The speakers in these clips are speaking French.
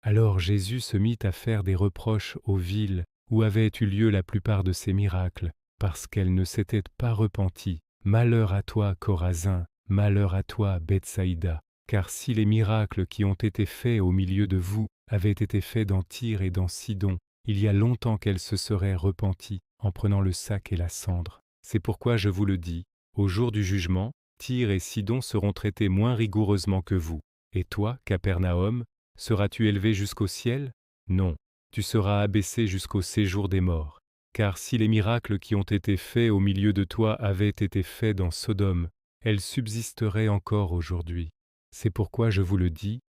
Alors Jésus se mit à faire des reproches aux villes où avaient eu lieu la plupart de ces miracles, parce qu'elles ne s'étaient pas repenties. Malheur à toi, Chorazin, malheur à toi, Bethsaïda, car si les miracles qui ont été faits au milieu de vous avaient été faits dans Tyr et dans Sidon, il y a longtemps qu'elles se seraient repenties en prenant le sac et la cendre. C'est pourquoi je vous le dis, au jour du jugement, Tyr et Sidon seront traités moins rigoureusement que vous. Et toi, Capernaum, seras-tu élevé jusqu'au ciel? Non, tu seras abaissé jusqu'au séjour des morts. Car si les miracles qui ont été faits au milieu de toi avaient été faits dans Sodome, elles subsisteraient encore aujourd'hui. C'est pourquoi je vous le dis,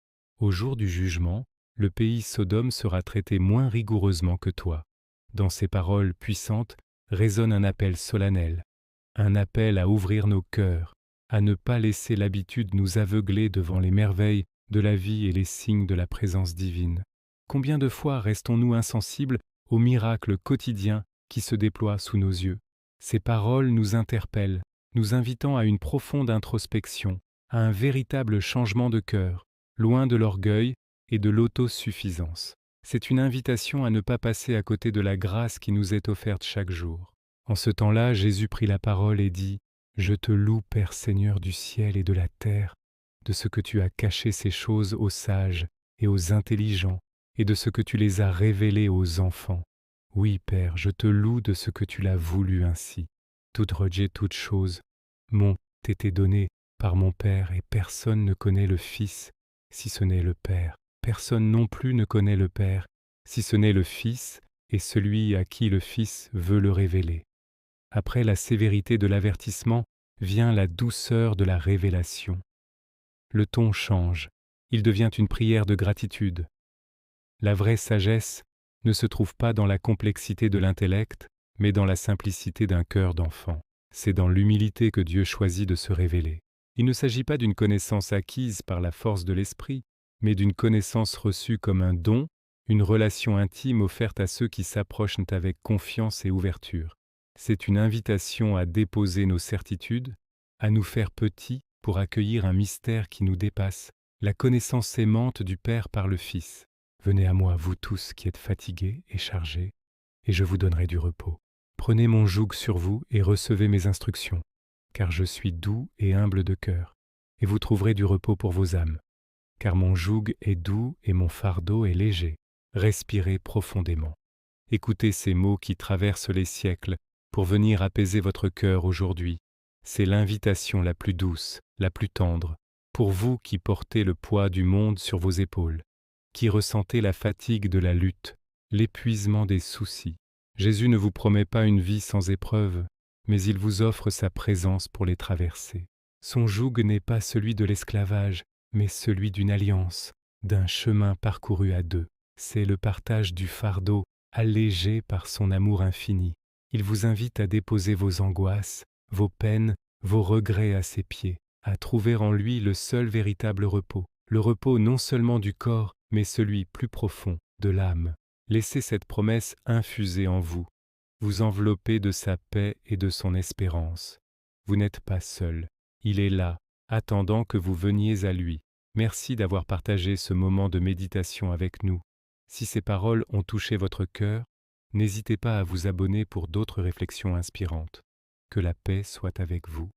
au jour du jugement, le pays Sodome sera traité moins rigoureusement que toi. Dans ces paroles puissantes résonne un appel solennel, un appel à ouvrir nos cœurs, à ne pas laisser l'habitude nous aveugler devant les merveilles de la vie et les signes de la présence divine. Combien de fois restons-nous insensibles aux miracles quotidiens qui se déploient sous nos yeux? Ces paroles nous interpellent, nous invitant à une profonde introspection, à un véritable changement de cœur, loin de l'orgueil et de l'autosuffisance. C'est une invitation à ne pas passer à côté de la grâce qui nous est offerte chaque jour. En ce temps-là, Jésus prit la parole et dit « Je te loue, Père Seigneur du ciel et de la terre, de ce que tu as caché ces choses aux sages et aux intelligents, et de ce que tu les as révélées aux enfants. Oui, Père, je te loue de ce que tu l'as voulu ainsi. Toute rejet, toute chose m'ont été données par mon Père, et personne ne connaît le Fils, si ce n'est le Père. Personne non plus ne connaît le Père, si ce n'est le Fils, et celui à qui le Fils veut le révéler. Après la sévérité de l'avertissement vient la douceur de la révélation. Le ton change, il devient une prière de gratitude. La vraie sagesse ne se trouve pas dans la complexité de l'intellect, mais dans la simplicité d'un cœur d'enfant. C'est dans l'humilité que Dieu choisit de se révéler. Il ne s'agit pas d'une connaissance acquise par la force de l'esprit, mais d'une connaissance reçue comme un don, une relation intime offerte à ceux qui s'approchent avec confiance et ouverture. C'est une invitation à déposer nos certitudes, à nous faire petits pour accueillir un mystère qui nous dépasse, la connaissance aimante du Père par le Fils. Venez à moi, vous tous qui êtes fatigués et chargés, et je vous donnerai du repos. Prenez mon joug sur vous et recevez mes instructions, car je suis doux et humble de cœur, et vous trouverez du repos pour vos âmes. Car mon joug est doux et mon fardeau est léger. Respirez profondément. Écoutez ces mots qui traversent les siècles pour venir apaiser votre cœur aujourd'hui. C'est l'invitation la plus douce, la plus tendre, pour vous qui portez le poids du monde sur vos épaules, qui ressentez la fatigue de la lutte, l'épuisement des soucis. Jésus ne vous promet pas une vie sans épreuves, mais il vous offre sa présence pour les traverser. Son joug n'est pas celui de l'esclavage, mais celui d'une alliance, d'un chemin parcouru à deux. C'est le partage du fardeau, allégé par son amour infini. Il vous invite à déposer vos angoisses, vos peines, vos regrets à ses pieds, à trouver en lui le seul véritable repos, le repos non seulement du corps, mais celui plus profond, de l'âme. Laissez cette promesse infuser en vous, vous envelopper de sa paix et de son espérance. Vous n'êtes pas seul, il est là, attendant que vous veniez à lui. Merci d'avoir partagé ce moment de méditation avec nous. Si ces paroles ont touché votre cœur, n'hésitez pas à vous abonner pour d'autres réflexions inspirantes. Que la paix soit avec vous.